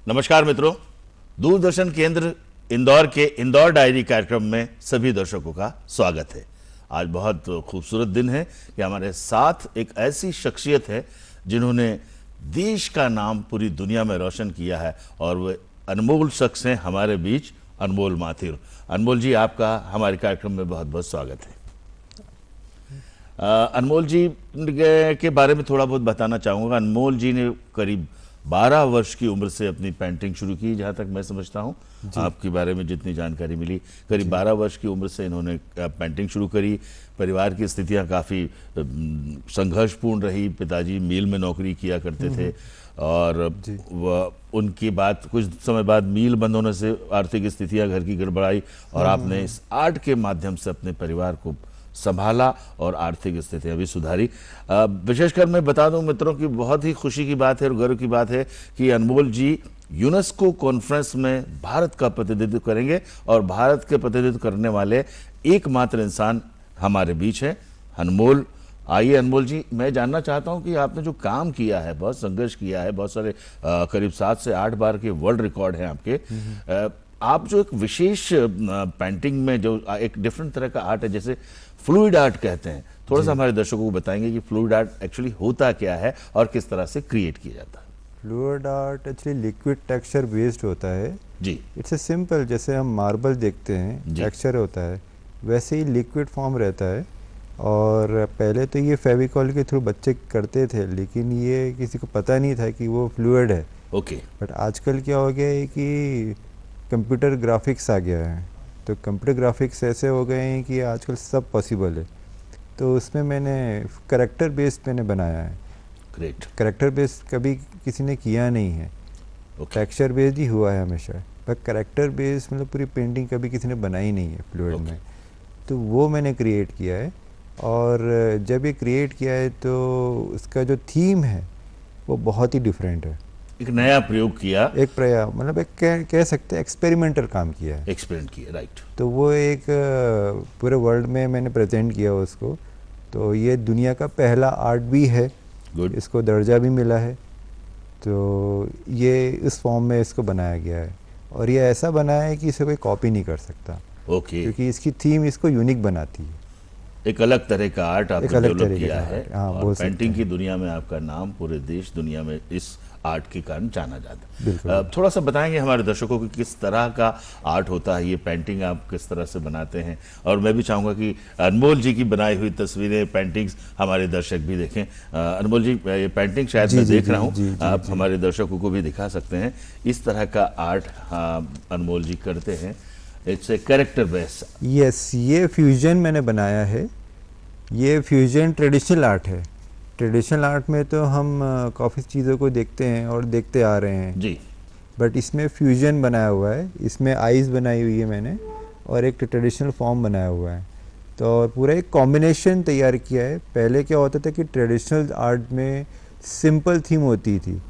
नमस्कार मित्रों, दूरदर्शन केंद्र इंदौर के इंदौर डायरी कार्यक्रम में सभी दर्शकों का स्वागत है। आज बहुत खूबसूरत दिन है कि हमारे साथ एक ऐसी शख्सियत है जिन्होंने देश का नाम पूरी दुनिया में रोशन किया है और वे अनमोल शख्स हैं हमारे बीच, अनमोल माथुर। अनमोल जी, आपका हमारे कार्यक्रम में बहुत बहुत स्वागत है। अनमोल जी के बारे में थोड़ा बहुत बताना चाहूँगा। अनमोल जी ने करीब 12 वर्ष की उम्र से अपनी पेंटिंग शुरू की, जहाँ तक मैं समझता हूँ। आपके बारे में जितनी जानकारी मिली, करीब 12 वर्ष की उम्र से इन्होंने पेंटिंग शुरू करी। परिवार की स्थितियाँ काफ़ी संघर्षपूर्ण रही। पिताजी मिल में नौकरी किया करते थे और उनकी बात कुछ समय बाद मिल बंद होने से आर्थिक स्थितियाँ घर की गड़बड़ाई और आपने इस आर्ट के माध्यम से अपने परिवार को संभाला और आर्थिक स्थितियां भी सुधारी। विशेषकर मैं बता दूं मित्रों की बहुत ही खुशी की बात है और गर्व की बात है कि अनमोल जी यूनेस्को कॉन्फ्रेंस में भारत का प्रतिनिधित्व करेंगे और भारत के प्रतिनिधित्व करने वाले एकमात्र इंसान हमारे बीच है अनमोल। आइए अनमोल जी, मैं जानना चाहता हूं कि आपने जो काम किया है, बहुत संघर्ष किया है, बहुत सारे करीब 7 से 8 बार के वर्ल्ड रिकॉर्ड हैं आपके। आप जो एक विशेष पेंटिंग में जो एक डिफरेंट तरह का आर्ट है, जैसे फ्लूइड आर्ट कहते हैं, थोड़ा सा हमारे दर्शकों को बताएंगे कि फ्लूइड आर्ट एक्चुअली होता क्या है और किस तरह से क्रिएट किया जाता है। Fluid art actually liquid texture based होता है जी। इट्स ए सिंपल, जैसे हम मार्बल देखते हैं टेक्सचर होता है, वैसे ही लिक्विड फॉर्म रहता है। और पहले तो ये फेविकॉल के थ्रू बच्चे करते थे, लेकिन ये किसी को पता नहीं था कि वो फ्लूइड है। ओके। बट आजकल क्या हो गया है कि कंप्यूटर ग्राफिक्स आ गया है, तो कंप्यूटर ग्राफिक्स ऐसे हो गए हैं कि आजकल सब पॉसिबल है। तो उसमें मैंने करैक्टर बेस्ड मैंने बनाया है। ग्रेट। करैक्टर बेस्ड कभी किसी ने किया नहीं है। टेक्सचर बेस्ड ही हुआ है हमेशा, पर करैक्टर बेस्ड मतलब पूरी पेंटिंग कभी किसी ने बनाई नहीं है फ्लूइड में। तो वो मैंने क्रिएट किया है। और जब ये क्रिएट किया है तो उसका जो थीम है वो बहुत ही डिफरेंट है। एक नया प्रयोग किया, एक प्रयोग मतलब एक कह सकते हैं एक्सपेरिमेंटल काम किया है। एक्सपेरिमेंट किया, राइट। तो वो एक पूरे वर्ल्ड में मैंने प्रेजेंट किया उसको। तो ये दुनिया का पहला आर्ट भी है। गुड। इसको दर्जा भी मिला है। तो ये इस फॉर्म में इसको बनाया गया है और ये ऐसा बनाया है कि इसे कोई कॉपी नहीं कर सकता। ओके। क्योंकि इसकी थीम इसको यूनिक बनाती है। एक अलग तरह का आर्ट आपने डेवलप किया है। हाँ, और पेंटिंग की दुनिया में आपका नाम पूरे देश दुनिया में इस आर्ट के कारण जाना जाता है। थोड़ा सा बताएंगे हमारे दर्शकों को किस तरह का आर्ट होता है, ये पेंटिंग आप किस तरह से बनाते हैं। और मैं भी चाहूँगा कि अनमोल जी की बनाई हुई तस्वीरें, पेंटिंग्स हमारे दर्शक भी देखें। अनमोल जी, ये पेंटिंग शायद मैं देख रहा हूँ, आप हमारे दर्शकों को भी दिखा सकते हैं। इस तरह का आर्ट अनमोल जी करते हैं। It's a character based. Yes, ये फ्यूजन मैंने बनाया है। ये फ्यूजन ट्रेडिशनल आर्ट है। ट्रेडिशनल आर्ट में तो हम काफ़ी चीज़ों को देखते हैं और देखते आ रहे हैं जी, बट इसमें फ्यूजन बनाया हुआ है। इसमें आइज़ बनाई हुई है मैंने और एक ट्रेडिशनल फॉर्म बनाया हुआ है। तो और पूरा एक कॉम्बिनेशन तैयार किया है। पहले क्या होता था कि ट्रेडिशनल आर्ट में सिंपल थीम होती थी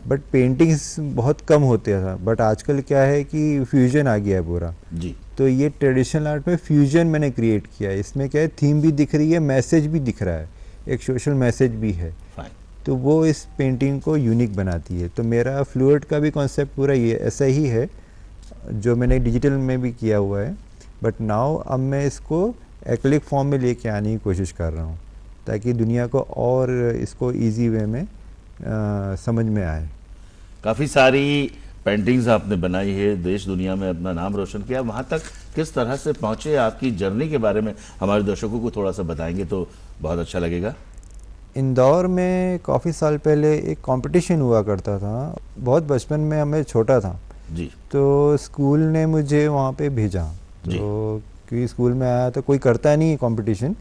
बट पेंटिंग्स बहुत कम होते था। बट आजकल क्या है कि फ्यूजन आ गया है पूरा जी। तो ये ट्रेडिशनल आर्ट में फ्यूजन मैंने क्रिएट किया है। इसमें क्या है, थीम भी दिख रही है, मैसेज भी दिख रहा है, एक सोशल मैसेज भी है। तो वो इस पेंटिंग को यूनिक बनाती है। तो मेरा फ्लूइड का भी कॉन्सेप्ट पूरा ये ऐसा ही है जो मैंने डिजिटल में भी किया हुआ है। बट नाउ अब मैं इसको एक्रिलिक फॉर्म में लेके आने की कोशिश कर रहा हूँ ताकि दुनिया को और इसको ईजी वे में समझ में आए। काफ़ी सारी पेंटिंग्स आपने बनाई है, देश दुनिया में अपना नाम रोशन किया। वहाँ तक किस तरह से पहुँचे, आपकी जर्नी के बारे में हमारे दर्शकों को थोड़ा सा बताएंगे तो बहुत अच्छा लगेगा। इंदौर में काफ़ी साल पहले एक कंपटीशन हुआ करता था। बहुत बचपन में, मैं छोटा था जी। तो स्कूल ने मुझे वहाँ पे भेजा। तो क्योंकि स्कूल में आया तो कोई करता नहीं कंपटीशन,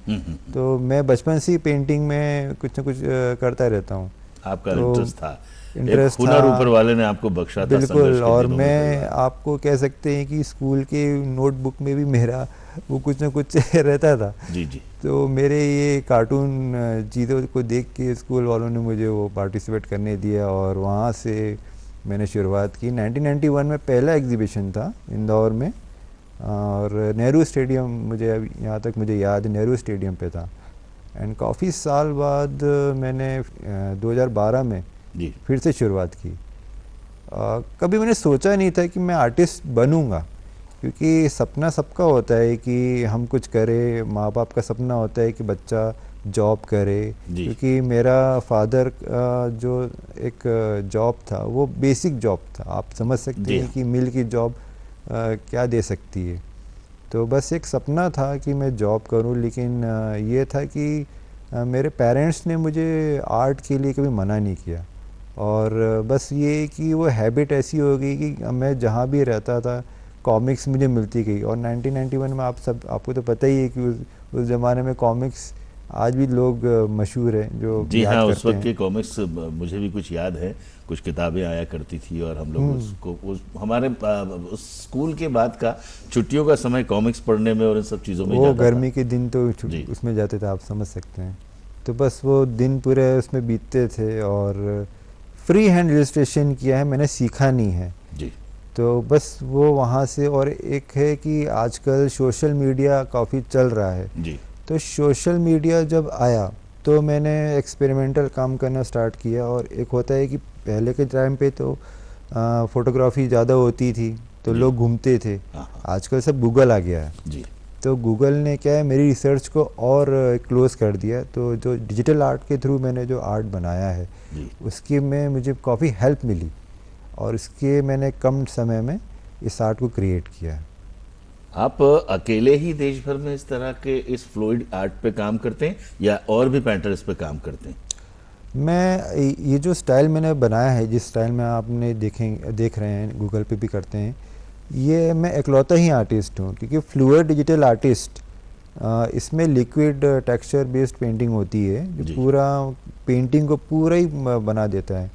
तो मैं बचपन से ही पेंटिंग में कुछ ना कुछ करता रहता हूँ। आपका तो इंटरेस्ट था, इंटरेस्ट हुनर था, ऊपर वाले ने आपको बख्शा था। बिल्कुल। और मैं आपको कह सकते हैं कि स्कूल के नोटबुक में भी मेरा वो कुछ ना कुछ रहता था। जी जी। तो मेरे ये कार्टून चीज़ों को देख के स्कूल वालों ने मुझे वो पार्टिसिपेट करने दिया और वहाँ से मैंने शुरुआत की। 1991 में पहला एग्जीबिशन था इंदौर में और नेहरू स्टेडियम, मुझे अब यहाँ तक मुझे याद है, नेहरू स्टेडियम पे था। एंड काफ़ी साल बाद मैंने 2012 में जी फिर से शुरुआत की कभी मैंने सोचा नहीं था कि मैं आर्टिस्ट बनूंगा, क्योंकि सपना सबका होता है कि हम कुछ करें, माँ बाप का सपना होता है कि बच्चा जॉब करे। जी। क्योंकि मेरा फादर जो एक जॉब था वो बेसिक जॉब था, आप समझ सकते जी हैं हाँ। कि मिल की जॉब क्या दे सकती है। तो बस एक सपना था कि मैं जॉब करूं, लेकिन ये था कि मेरे पेरेंट्स ने मुझे आर्ट के लिए कभी मना नहीं किया। और बस ये कि वो हैबिट ऐसी हो गई कि मैं जहाँ भी रहता था कॉमिक्स मुझे मिलती गई। और 1991 में आपको तो पता ही है कि उस ज़माने में कॉमिक्स आज भी लोग मशहूर हैं जो जी याद हाँ, उस करते वक्त हैं। के कॉमिक्स मुझे भी कुछ याद है, कुछ किताबें आया करती थी और हम लोग हम्म। उसको हमारे उस स्कूल के बाद का छुट्टियों का समय कॉमिक्स पढ़ने में और इन सब चीज़ों में वो जाता था। गर्मी के दिन तो जी उसमें जाते थे, आप समझ सकते हैं। तो बस वो दिन पूरे उसमें बीतते थे। और फ्री हैंड इलस्ट्रेशन किया है मैंने, सीखा नहीं है। जी तो बस वो वहाँ से। और एक है कि आजकल सोशल मीडिया काफ़ी चल रहा है। जी तो सोशल मीडिया जब आया तो मैंने एक्सपेरिमेंटल काम करना स्टार्ट किया। और एक होता है कि पहले के टाइम पे तो फ़ोटोग्राफी ज़्यादा होती थी तो जी लोग घूमते थे। हाँ हाँ आजकल सब गूगल आ गया है। जी तो गूगल ने क्या है मेरी रिसर्च को और क्लोज़ कर दिया। तो जो डिजिटल आर्ट के थ्रू मैंने जो आर्ट बनाया है जी। उसकी में मुझे काफ़ी हेल्प मिली। और इसके मैंने कम समय में इस आर्ट को क्रिएट किया। आप अकेले ही देश भर में इस तरह के इस फ्लूइड आर्ट पे काम करते हैं या और भी पेंटर इस पे काम करते हैं? मैं ये जो स्टाइल मैंने बनाया है, जिस स्टाइल में आपने देख रहे हैं गूगल पे भी करते हैं, ये मैं इकलौता ही आर्टिस्ट हूँ। क्योंकि फ्लूइड डिजिटल आर्टिस्ट इसमें लिक्विड टेक्सचर बेस्ड पेंटिंग होती है जो जी पूरा पेंटिंग को पूरा ही बना देता है।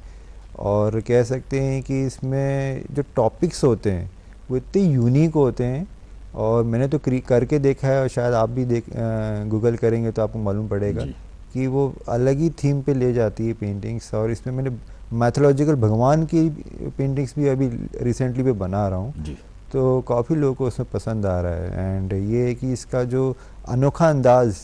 और कह सकते हैं कि इसमें जो टॉपिक्स होते हैं वो इतने यूनिक होते हैं। और मैंने तो करके देखा है, और शायद आप भी गूगल करेंगे तो आपको मालूम पड़ेगा जी कि वो अलग ही थीम पे ले जाती है पेंटिंग्स। और इसमें मैंने मैथोलॉजिकल भगवान की पेंटिंग्स भी अभी रिसेंटली पे बना रहा हूँ। जी। तो काफ़ी लोगों को उसमें पसंद आ रहा है। एंड ये है कि इसका जो अनोखा अंदाज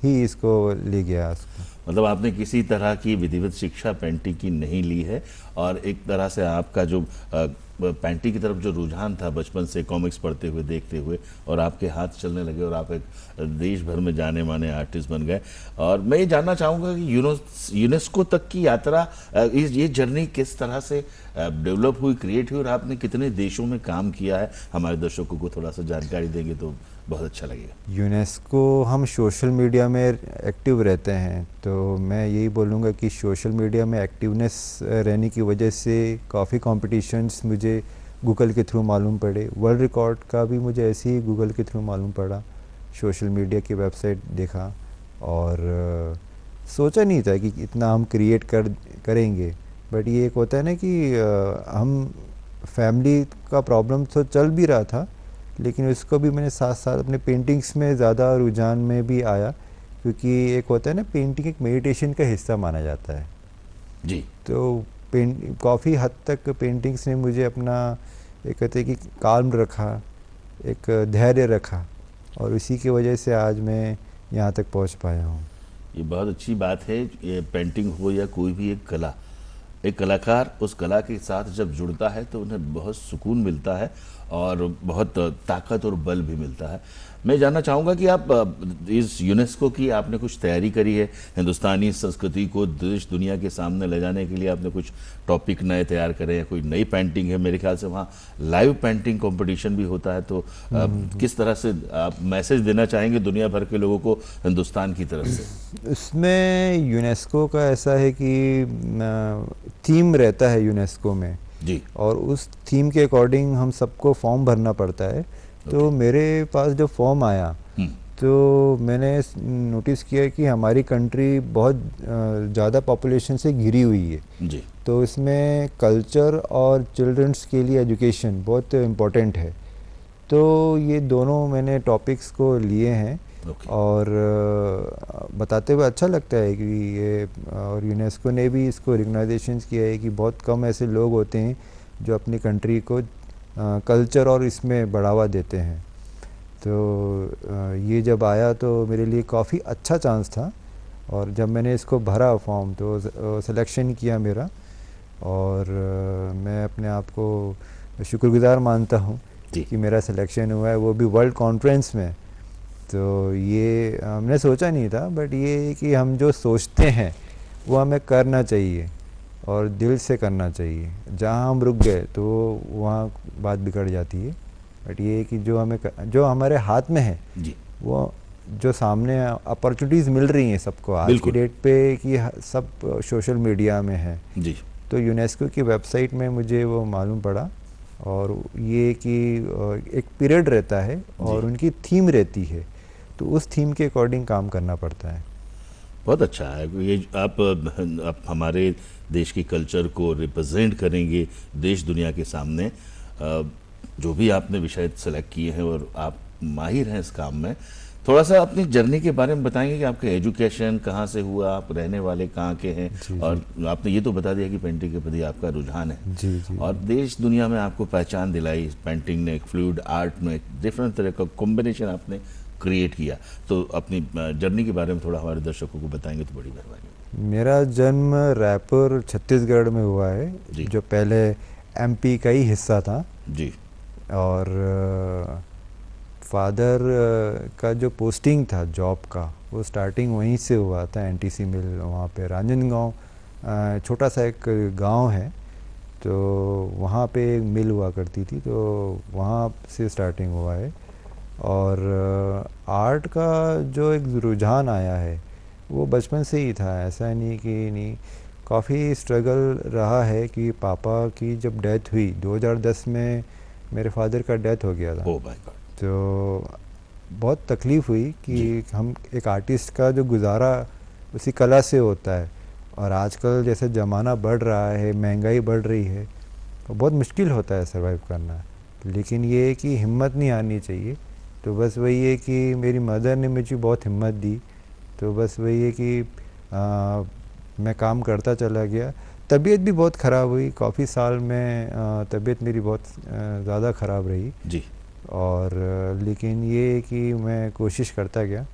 ही इसको ले गया उसको। मतलब आपने किसी तरह की विधिवत शिक्षा पेंटिंग की नहीं ली है और एक तरह से आपका जो पेंटिंग की तरफ जो रुझान था बचपन से कॉमिक्स पढ़ते हुए देखते हुए और आपके हाथ चलने लगे और आप एक देश भर में जाने माने आर्टिस्ट बन गए। और मैं ये जानना चाहूँगा कि यूनेस्को तक की यात्रा, ये जर्नी किस तरह से डेवलप हुई, क्रिएट हुई और आपने कितने देशों में काम किया है, हमारे दर्शकों को थोड़ा सा जानकारी देंगे तो बहुत अच्छा लगेगा। यूनेस्को, हम सोशल मीडिया में एक्टिव रहते हैं तो मैं यही बोलूँगा कि सोशल मीडिया में एक्टिवनेस रहने की वजह से काफ़ी कॉम्पिटिशन्स मुझे गूगल के थ्रू मालूम पड़े। वर्ल्ड रिकॉर्ड का भी मुझे ऐसे ही गूगल के थ्रू मालूम पड़ा, सोशल मीडिया की वेबसाइट देखा। और सोचा नहीं था कि इतना हम क्रिएट करेंगे। बट ये एक होता है ना कि हम फैमिली का प्रॉब्लम तो चल भी रहा था, लेकिन उसको भी मैंने साथ साथ अपने पेंटिंग्स में ज़्यादा रुझान में भी आया। क्योंकि एक होता है ना, पेंटिंग एक मेडिटेशन का हिस्सा माना जाता है। जी तो काफ़ी हद तक पेंटिंग्स ने मुझे अपना एक कहते हैं कि काल्म रखा, एक धैर्य रखा। और उसी की वजह से आज मैं यहाँ तक पहुँच पाया हूँ। ये बहुत अच्छी बात है। ये पेंटिंग हो या कोई भी एक कला, एक कलाकार उस कला के साथ जब जुड़ता है तो उन्हें बहुत सुकून मिलता है और बहुत ताकत और बल भी मिलता है। मैं जानना चाहूँगा कि आप इस यूनेस्को की आपने कुछ तैयारी करी है, हिंदुस्तानी संस्कृति को देश दुनिया के सामने ले जाने के लिए आपने कुछ टॉपिक नए तैयार करे हैं, कोई नई पेंटिंग है? मेरे ख्याल से वहाँ लाइव पेंटिंग कंपटीशन भी होता है। तो किस तरह से आप मैसेज देना चाहेंगे दुनिया भर के लोगों को हिंदुस्तान की तरफ से? इसमें यूनेस्को का ऐसा है कि थीम रहता है यूनेस्को में, जी और उस थीम के अकॉर्डिंग हम सबको फॉर्म भरना पड़ता है। तो मेरे पास जब फॉर्म आया तो मैंने नोटिस किया कि हमारी कंट्री बहुत ज़्यादा पॉपुलेशन से घिरी हुई है। जी तो इसमें कल्चर और चिल्ड्रंस के लिए एजुकेशन बहुत इम्पोर्टेंट है। तो ये दोनों मैंने टॉपिक्स को लिए हैं। और बताते हुए अच्छा लगता है कि ये, और यूनेस्को ने भी इसको रिकग्नाइजेशन किया है कि बहुत कम ऐसे लोग होते हैं जो अपनी कंट्री को कल्चर और इसमें बढ़ावा देते हैं। तो ये जब आया तो मेरे लिए काफ़ी अच्छा चांस था। और जब मैंने इसको भरा फॉर्म तो सिलेक्शन किया मेरा, और मैं अपने आप को शुक्रगुजार मानता हूँ जी। कि मेरा सिलेक्शन हुआ है, वो भी वर्ल्ड कॉन्फ्रेंस में। तो ये हमने सोचा नहीं था, बट ये कि हम जो सोचते हैं वो हमें करना चाहिए और दिल से करना चाहिए। जहाँ हम रुक गए तो वहाँ बात बिगड़ जाती है। बट ये कि जो हमारे हाथ में है, जी वो जो सामने अपॉर्चुनिटीज़ मिल रही हैं सबको आज की बिल्कुल। डेट पे कि सब सोशल मीडिया में है। जी तो यूनेस्को की वेबसाइट में मुझे वो मालूम पड़ा, और ये कि एक पीरियड रहता है और जी। उनकी थीम रहती है, तो उस थीम के अकॉर्डिंग काम करना पड़ता है। बहुत अच्छा है ये आप हमारे देश की कल्चर को रिप्रेजेंट करेंगे देश दुनिया के सामने। जो भी आपने विषय सेलेक्ट किए हैं और आप माहिर हैं इस काम में, थोड़ा सा अपनी जर्नी के बारे में बताएंगे कि आपका एजुकेशन कहाँ से हुआ, आप रहने वाले कहाँ के हैं, जी, और आपने ये तो बता दिया कि पेंटिंग के प्रति आपका रुझान है, जी जी। और देश दुनिया में आपको पहचान दिलाई पेंटिंग ने, फ्लूइड आर्ट में डिफरेंट तरह का कॉम्बिनेशन आपने क्रिएट किया। तो अपनी जर्नी के बारे में थोड़ा हमारे दर्शकों को बताएंगे तो बड़ी मेहरबानी। मेरा जन्म रायपुर छत्तीसगढ़ में हुआ है, जी। जो पहले एमपी का ही हिस्सा था। जी और फादर का जो पोस्टिंग था जॉब का, वो स्टार्टिंग वहीं से हुआ था, एनटीसी मिल, वहाँ पे रांजनगांव छोटा सा एक गांव है, तो वहाँ पे एक मिल हुआ करती थी, तो वहाँ से स्टार्टिंग हुआ है। और आर्ट का जो एक रुझान आया है वो बचपन से ही था, ऐसा नहीं कि नहीं। काफ़ी स्ट्रगल रहा है कि पापा की जब डेथ हुई 2010 में, मेरे फादर का डेथ हो गया था। Oh my God. तो बहुत तकलीफ़ हुई कि जी। हम एक आर्टिस्ट का जो गुजारा उसी कला से होता है, और आजकल जैसे ज़माना बढ़ रहा है, महंगाई बढ़ रही है, तो बहुत मुश्किल होता है सर्वाइव करना। लेकिन ये है कि हिम्मत नहीं हारनी चाहिए। तो बस वही है कि मेरी मदर ने मुझे बहुत हिम्मत दी, तो बस वही है कि मैं काम करता चला गया। तबीयत भी बहुत ख़राब हुई, काफ़ी साल में तबीयत मेरी बहुत ज़्यादा ख़राब रही। जी। और लेकिन ये है कि मैं कोशिश करता गया,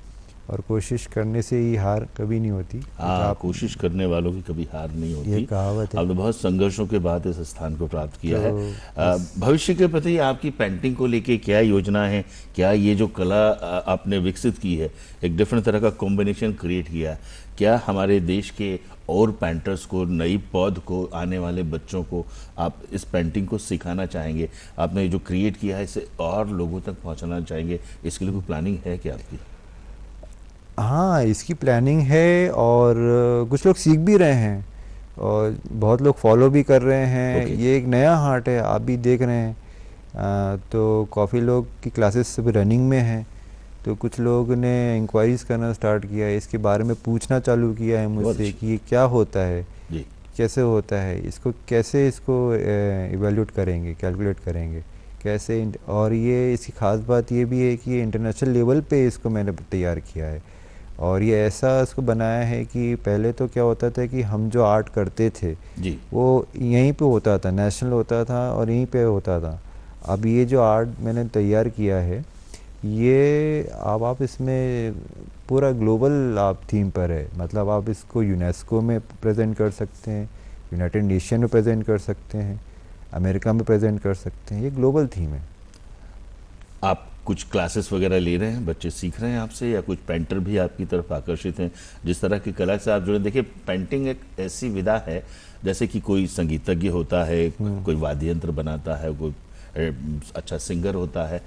और कोशिश करने से ही हार कभी नहीं होती। हाँ, कोशिश करने वालों की कभी हार नहीं होती। ये कहावत है। आपने बहुत संघर्षों के बाद इस स्थान को प्राप्त किया है। तो भविष्य के प्रति आपकी पेंटिंग को लेके क्या योजना है? क्या ये जो कला आपने विकसित की है, एक डिफरेंट तरह का कॉम्बिनेशन क्रिएट किया है, क्या हमारे देश के और पेंटर्स को, नई पौध को, आने वाले बच्चों को आप इस पेंटिंग को सिखाना चाहेंगे? आपने जो क्रिएट किया है इसे और लोगों तक पहुंचाना चाहेंगे? इसके लिए कोई प्लानिंग है क्या आपकी? हाँ, इसकी प्लानिंग है, और कुछ लोग सीख भी रहे हैं, और बहुत लोग फॉलो भी कर रहे हैं। ओके। ये एक नया आर्ट है, आप भी देख रहे हैं। तो काफ़ी लोग की क्लासेस अभी रनिंग में हैं, तो कुछ लोग ने इंक्वायरीज़ करना स्टार्ट किया है, इसके बारे में पूछना चालू किया है बहुत मुझसे अच्छी। कि ये क्या होता है, जी। कैसे होता है, इसको कैसे इसको इवेल्यूट करेंगे, कैलकुलेट करेंगे कैसे। और ये इसकी ख़ास बात ये भी है कि ये इंटरनेशनल लेवल पे इसको मैंने तैयार किया है, और ये ऐसा इसको बनाया है कि पहले तो क्या होता था कि हम जो आर्ट करते थे जी। वो यहीं पे होता था, नेशनल होता था और यहीं पे होता था। अब ये जो आर्ट मैंने तैयार किया है, ये अब आप इसमें पूरा ग्लोबल आप थीम पर है, मतलब आप इसको यूनेस्को में प्रेजेंट कर सकते हैं, यूनाइटेड नेशन में प्रेजेंट कर सकते हैं, अमेरिका में प्रेजेंट कर सकते हैं। ये ग्लोबल थीम है। आप कुछ क्लासेस वगैरह ले रहे हैं, बच्चे सीख रहे हैं आपसे, या कुछ पेंटर भी आपकी तरफ आकर्षित हैं जिस तरह की कला से आप जुड़े? देखिए, पेंटिंग एक ऐसी विधा है जैसे कि कोई संगीतज्ञ होता है, कोई वाद्य यंत्र बनाता है, कोई अच्छा सिंगर होता है,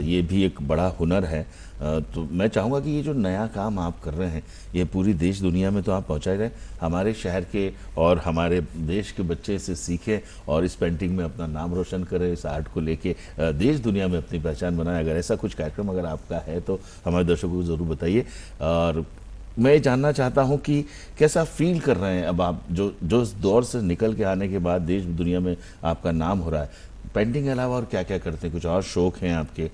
ये भी एक बड़ा हुनर है। तो मैं चाहूँगा कि ये जो नया काम आप कर रहे हैं, ये पूरी देश दुनिया में तो आप पहुँचाए रहे, हमारे शहर के और हमारे देश के बच्चे इसे सीखें और इस पेंटिंग में अपना नाम रोशन करें, इस आर्ट को लेके देश दुनिया में अपनी पहचान बनाएं। अगर ऐसा कुछ कार्यक्रम अगर आपका है तो हमारे दर्शकों को ज़रूर बताइए। और मैं ये जानना चाहता हूँ कि कैसा फील कर रहे हैं अब आप, जो इस दौर से निकल के आने के बाद देश दुनिया में आपका नाम हो रहा है। पेंटिंग के अलावा और क्या क्या करते हैं? कुछ और शौक हैं आपके?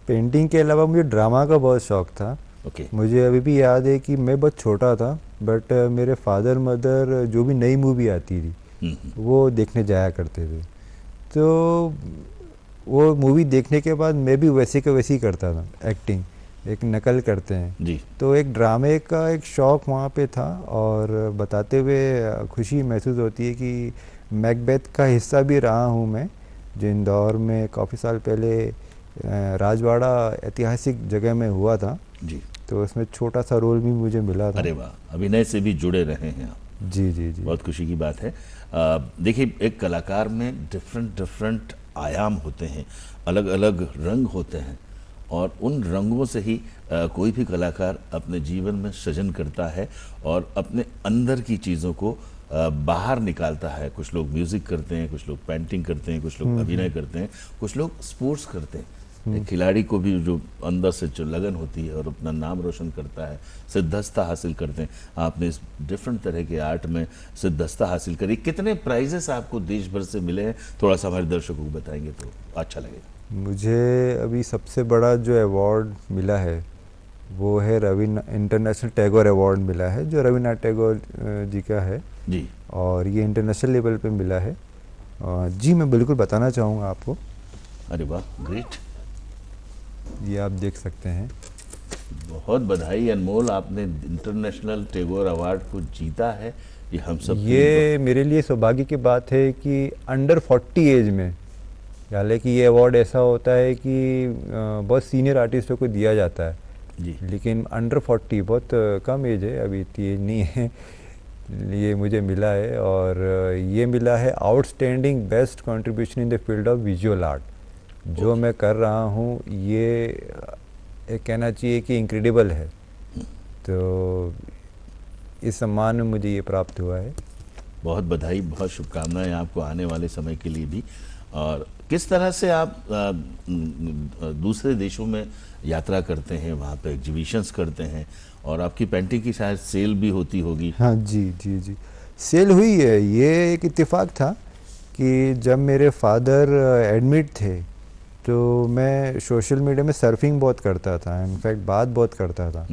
पेंटिंग के अलावा मुझे ड्रामा का बहुत शौक था। ओके। मुझे अभी भी याद है कि मैं बहुत छोटा था, बट मेरे फादर मदर जो भी नई मूवी आती थी वो देखने जाया करते थे। तो वो मूवी देखने के बाद मैं भी वैसे का वैसे ही करता था एक्टिंग। एक नकल करते हैं। जी तो एक ड्रामे का एक शौक़ वहाँ पे था, और बताते हुए खुशी महसूस होती है कि मैकबेथ का हिस्सा भी रहा हूँ मैं, जो इंदौर में काफ़ी साल पहले राजवाड़ा ऐतिहासिक जगह में हुआ था। जी। तो उसमें छोटा सा रोल भी मुझे मिला था। अरे वाह, अभिनय से भी जुड़े रहे हैं आप। जी जी जी। बहुत खुशी की बात है। देखिए, एक कलाकार में डिफरेंट डिफरेंट आयाम होते हैं, अलग अलग रंग होते हैं, और उन रंगों से ही कोई भी कलाकार अपने जीवन में सृजन करता है और अपने अंदर की चीज़ों को बाहर निकालता है। कुछ लोग म्यूज़िक करते हैं, कुछ लोग पेंटिंग करते हैं, कुछ लोग अभिनय करते हैं, कुछ लोग स्पोर्ट्स करते हैं। एक खिलाड़ी को भी जो अंदर से जो लगन होती है और अपना नाम रोशन करता है, सिद्धस्ता हासिल करते हैं। आपने इस डिफरेंट तरह के आर्ट में सिद्धस्ता हासिल करी। कितने प्राइजेस आपको देश भर से मिले हैं, थोड़ा सा हमारे दर्शकों को बताएंगे तो अच्छा लगेगा। मुझे अभी सबसे बड़ा जो अवार्ड मिला है वो है इंटरनेशनल टैगोर अवार्ड मिला है, जो रविन्द्रनाथ टैगोर जी का है जी। और ये इंटरनेशनल लेवल पे मिला है। जी मैं बिल्कुल बताना चाहूँगा आपको। अरे वाह, ग्रेट। ये आप देख सकते हैं। बहुत बधाई अनमोल, आपने इंटरनेशनल टैगोर अवार्ड को जीता है। ये हम सब ये मेरे लिए सौभाग्य की बात है कि अंडर 40 एज में, हालांकि ये अवार्ड ऐसा होता है कि बहुत सीनियर आर्टिस्टों को दिया जाता है जी। लेकिन अंडर 40 बहुत कम एज है, अभी इतनी एज नहीं है। ये मुझे मिला है, और ये मिला है outstanding best contribution in the field of visual art. जो मैं कर रहा हूँ ये एक कहना चाहिए कि इनक्रेडिबल है। तो इस सम्मान में मुझे ये प्राप्त हुआ है। बहुत बधाई, बहुत शुभकामनाएं आपको आने वाले समय के लिए भी। और किस तरह से आप दूसरे देशों में यात्रा करते हैं, वहाँ पे एग्जीबिशंस करते हैं, और आपकी पेंटिंग की शायद सेल भी होती होगी। हाँ जी जी जी, सेल हुई है। ये एक इत्तेफाक था कि जब मेरे फादर एडमिट थे तो मैं सोशल मीडिया में सर्फिंग बहुत करता था, इनफैक्ट बात बहुत करता था।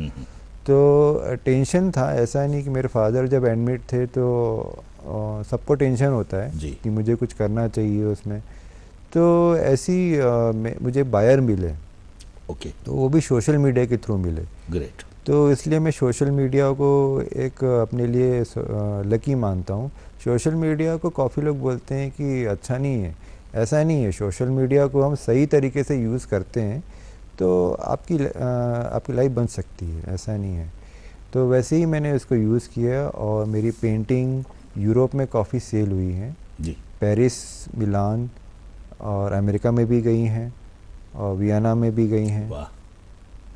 तो टेंशन था, ऐसा नहीं कि मेरे फादर जब एडमिट थे तो सबको टेंशन होता है जी। कि मुझे कुछ करना चाहिए उसमें। तो ऐसी मुझे बायर मिले। ओके। तो वो भी सोशल मीडिया के थ्रू मिले। ग्रेट। तो इसलिए मैं सोशल मीडिया को एक अपने लिए लकी मानता हूँ। सोशल मीडिया को काफ़ी लोग बोलते हैं कि अच्छा नहीं है, ऐसा नहीं है। सोशल मीडिया को हम सही तरीके से यूज़ करते हैं तो आपकी लाइफ बन सकती है, ऐसा नहीं है। तो वैसे ही मैंने इसको यूज़ किया और मेरी पेंटिंग यूरोप में काफ़ी सेल हुई हैं। जी। पेरिस, मिलान और अमेरिका में भी गई हैं और वियना में भी गई हैं। वाह।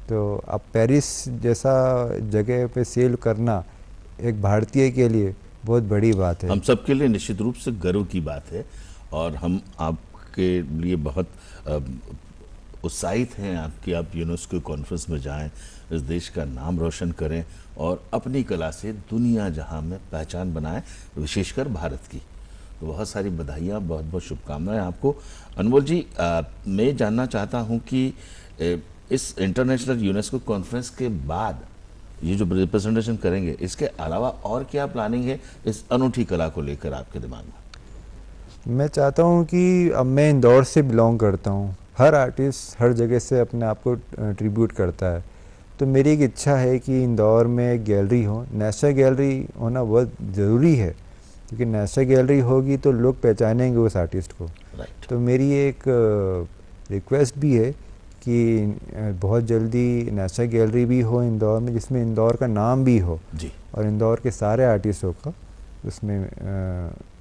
तो अब पेरिस जैसा जगह पे सेल करना एक भारतीय के लिए बहुत बड़ी बात है। हम सब के लिए निश्चित रूप से गर्व की बात है, और हम आपके लिए बहुत उत्साहित हैं आपकी आप यूनेस्को कॉन्फ्रेंस में जाएं, इस देश का नाम रोशन करें और अपनी कला से दुनिया जहां में पहचान बनाएं, विशेषकर भारत की। तो बहुत सारी बधाइयाँ, बहुत बहुत शुभकामनाएं आपको। अनमोल जी, मैं जानना चाहता हूं कि इस इंटरनेशनल यूनेस्को कॉन्फ्रेंस के बाद ये जो रिप्रेजेंटेशन करेंगे, इसके अलावा और क्या प्लानिंग है इस अनूठी कला को लेकर आपके दिमाग में? मैं चाहता हूँ कि अब मैं इंदौर से बिलोंग करता हूँ। हर आर्टिस्ट हर जगह से अपने आप को ट्रिब्यूट करता है। तो मेरी एक इच्छा है कि इंदौर में एक गैलरी हो, नेशनल गैलरी होना बहुत ज़रूरी है, क्योंकि नेशनल गैलरी होगी तो लोग पहचानेंगे उस आर्टिस्ट को। राइट। तो मेरी एक रिक्वेस्ट भी है कि बहुत जल्दी नेशनल गैलरी भी हो इंदौर में, जिसमें इंदौर का नाम भी हो जी। और इंदौर के सारे आर्टिस्टों का उसमें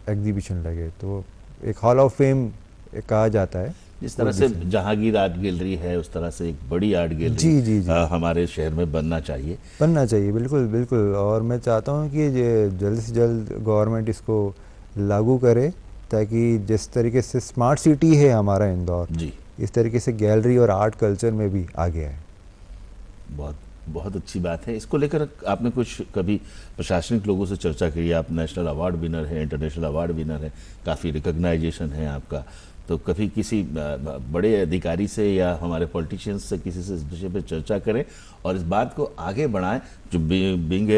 एग्जीबिशन लगे। तो एक हॉल ऑफ फेम कहा जाता है। जिस तरह से जहांगीर आर्ट गैलरी है, उस तरह से एक बड़ी आर्ट गैलरी जी जी जी हमारे शहर में बनना चाहिए। बनना चाहिए, बिल्कुल बिल्कुल। और मैं चाहता हूँ कि जल्द से जल्द गवर्नमेंट इसको लागू करे, ताकि जिस तरीके से स्मार्ट सिटी है हमारा इंदौर, जी, इस तरीके से गैलरी और आर्ट कल्चर में भी आगे है। बहुत बहुत अच्छी बात है। इसको लेकर आपने कुछ कभी प्रशासनिक लोगों से चर्चा की? आप नेशनल अवार्ड विनर हैं, इंटरनेशनल अवार्ड विनर हैं, काफ़ी रिकग्नाइजेशन है आपका, तो कभी किसी बड़े अधिकारी से या हमारे पॉलिटिशियंस से किसी से इस विषय पर चर्चा करें और इस बात को आगे बढ़ाएं? जो बीइंग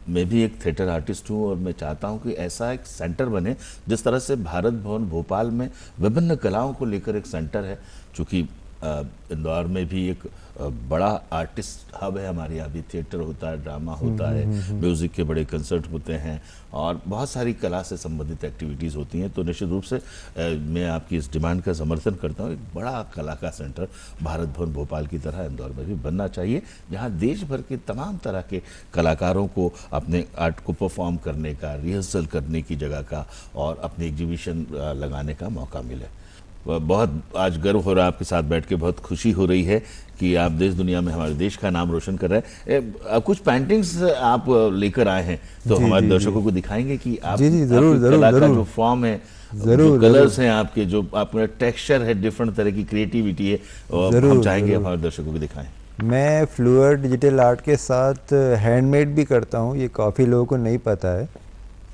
मैं भी एक थिएटर आर्टिस्ट हूं और मैं चाहता हूं कि ऐसा एक सेंटर बने, जिस तरह से भारत भवन भोपाल में विभिन्न कलाओं को लेकर एक सेंटर है, चूँकि इंदौर में भी एक बड़ा आर्टिस्ट हब है हमारे यहाँ भी। थिएटर होता है, ड्रामा होता है, म्यूज़िक के बड़े कंसर्ट होते हैं और बहुत सारी कला से संबंधित एक्टिविटीज़ होती हैं। तो निश्चित रूप से मैं आपकी इस डिमांड का समर्थन करता हूँ। एक बड़ा कला का सेंटर भारत भवन भोपाल की तरह इंदौर में भी बनना चाहिए, जहाँ देश भर के तमाम तरह के कलाकारों को अपने आर्ट को परफॉर्म करने का, रिहर्सल करने की जगह का और अपनी एग्जीबिशन लगाने का मौका मिले। बहुत आज गर्व हो रहा है आपके साथ बैठ के, बहुत खुशी हो रही है कि आप देश दुनिया में हमारे देश का नाम रोशन कर रहे हैं। कुछ पेंटिंग्स आप लेकर आए हैं तो हमारे दर्शकों को दिखाएंगे कि आप जरूर कला का जरूर जो फॉर्म है, जरूर कलर्स हैं आपके, जो आपका टेक्सचर है, डिफरेंट तरह की क्रिएटिविटी है, हम चाहेंगे हमारे दर्शकों को दिखाएं। मैं फ्लूइड डिजिटल आर्ट के साथ हैंडमेड भी करता हूँ, ये काफ़ी लोगों को नहीं पता है।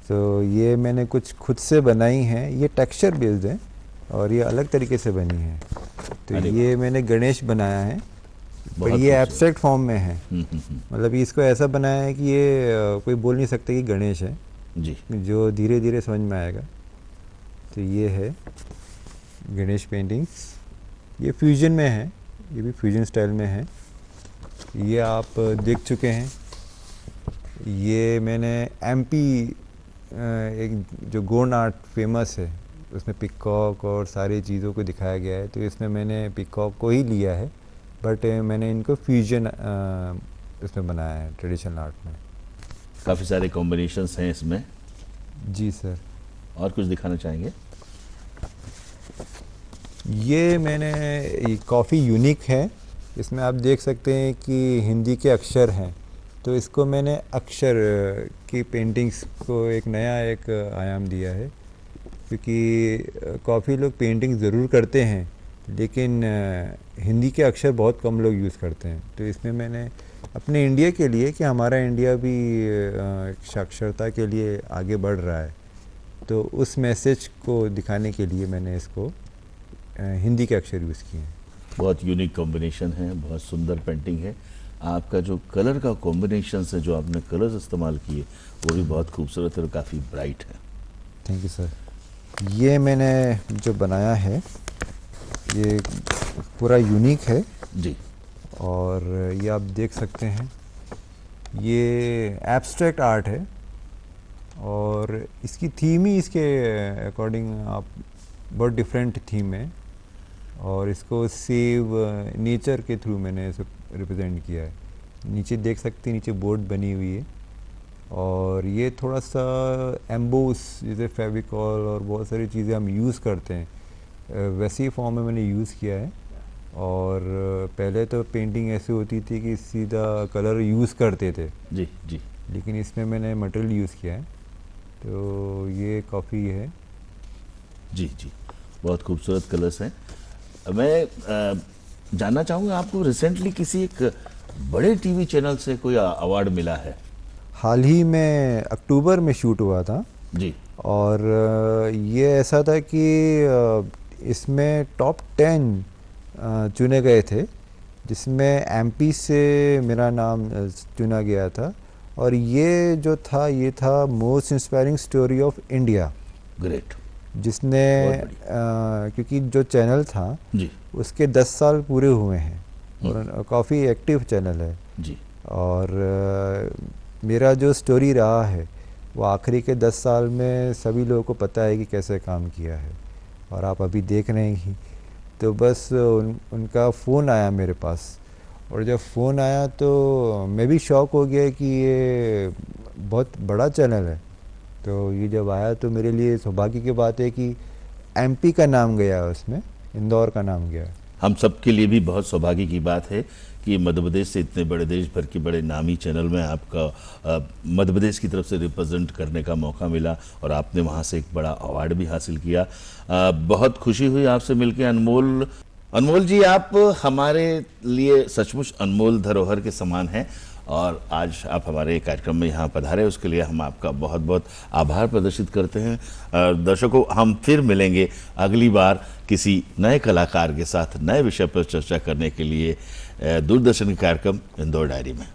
तो ये मैंने कुछ खुद से बनाई हैं, ये टेक्सचर बेस्ड है और ये अलग तरीके से बनी है। तो ये मैंने गणेश बनाया है, पर ये एब्स्ट्रैक्ट फॉर्म में है। मतलब इसको ऐसा बनाया है कि ये कोई बोल नहीं सकते कि गणेश है जी, जो धीरे धीरे समझ में आएगा। तो ये है गणेश पेंटिंग्स, ये फ्यूजन में है, ये भी फ्यूजन स्टाइल में है। ये आप देख चुके हैं। ये मैंने एमपी एक जो गोंड आर्ट फेमस है उसमें पिकॉक और सारी चीज़ों को दिखाया गया है। तो इसमें मैंने पिकॉक को ही लिया है, बट मैंने इनको फ्यूजन इसमें बनाया है ट्रेडिशनल आर्ट में। काफ़ी सारे कॉम्बिनेशंस हैं इसमें। जी सर। और कुछ दिखाना चाहेंगे? ये मैंने काफ़ी यूनिक है, इसमें आप देख सकते हैं कि हिंदी के अक्षर हैं। तो इसको मैंने अक्षर की पेंटिंग्स को एक नया एक आयाम दिया है, क्योंकि काफ़ी लोग पेंटिंग ज़रूर करते हैं लेकिन हिंदी के अक्षर बहुत कम लोग यूज़ करते हैं। तो इसमें मैंने अपने इंडिया के लिए, कि हमारा इंडिया भी साक्षरता के लिए आगे बढ़ रहा है, तो उस मैसेज को दिखाने के लिए मैंने इसको हिंदी के अक्षर यूज़ किए हैं। बहुत यूनिक कॉम्बिनेशन है, बहुत सुंदर पेंटिंग है। आपका जो कलर का कॉम्बिनेशन है, जो आपने कलर्स इस्तेमाल किए, वो भी बहुत खूबसूरत और काफ़ी ब्राइट है। Thank you sir. ये मैंने जो बनाया है ये पूरा यूनिक है जी, और ये आप देख सकते हैं, ये एब्स्ट्रैक्ट आर्ट है और इसकी थीम ही इसके अकॉर्डिंग आप बहुत डिफरेंट थीम है और इसको सेव नेचर के थ्रू मैंने इसे रिप्रेजेंट किया है। नीचे देख सकते हैं, नीचे बोर्ड बनी हुई है और ये थोड़ा सा एम्बोस, जैसे फेविकॉल और बहुत सारी चीज़ें हम यूज़ करते हैं, वैसी फॉर्म में मैंने यूज़ किया है। और पहले तो पेंटिंग ऐसी होती थी कि सीधा कलर यूज़ करते थे जी जी, लेकिन इसमें मैंने मटेरियल यूज़ किया है, तो ये काफ़ी है। जी जी, बहुत खूबसूरत कलर्स हैं। मैं जानना चाहूँगा, आपको रिसेंटली किसी एक बड़े टीवी चैनल से कोई अवार्ड मिला है? हाल ही में अक्टूबर में शूट हुआ था जी, और ये ऐसा था कि इसमें टॉप 10 चुने गए थे, जिसमें एमपी से मेरा नाम चुना गया था। और ये जो था, ये था most inspiring story of India. Great. जिसने क्योंकि जो चैनल था जी, उसके 10 साल पूरे हुए हैं और काफ़ी एक्टिव चैनल है जी, और मेरा जो स्टोरी रहा है वो आखिरी के 10 साल में सभी लोगों को पता है कि कैसे काम किया है और आप अभी देख रहे हैं। तो बस उनका फ़ोन आया मेरे पास और जब फ़ोन आया तो मैं भी शॉक हो गया कि ये बहुत बड़ा चैनल है। तो ये जब आया तो मेरे लिए सौभाग्य की बात है कि एमपी का नाम गया, उसमें इंदौर का नाम गया। हम सब के लिए भी बहुत सौभाग्य की बात है कि मध्य प्रदेश से इतने बड़े देश भर के बड़े नामी चैनल में आपका मध्य प्रदेश की तरफ से रिप्रेजेंट करने का मौका मिला और आपने वहाँ से एक बड़ा अवार्ड भी हासिल किया। बहुत खुशी हुई आपसे मिलकर। अनमोल जी, आप हमारे लिए सचमुच अनमोल धरोहर के समान हैं और आज आप हमारे कार्यक्रम में यहाँ पधारे, उसके लिए हम आपका बहुत बहुत आभार प्रदर्शित करते हैं। दर्शकों, हम फिर मिलेंगे अगली बार किसी नए कलाकार के साथ नए विषय पर चर्चा करने के लिए दूरदर्शन के कार्यक्रम इंदौर डायरी में।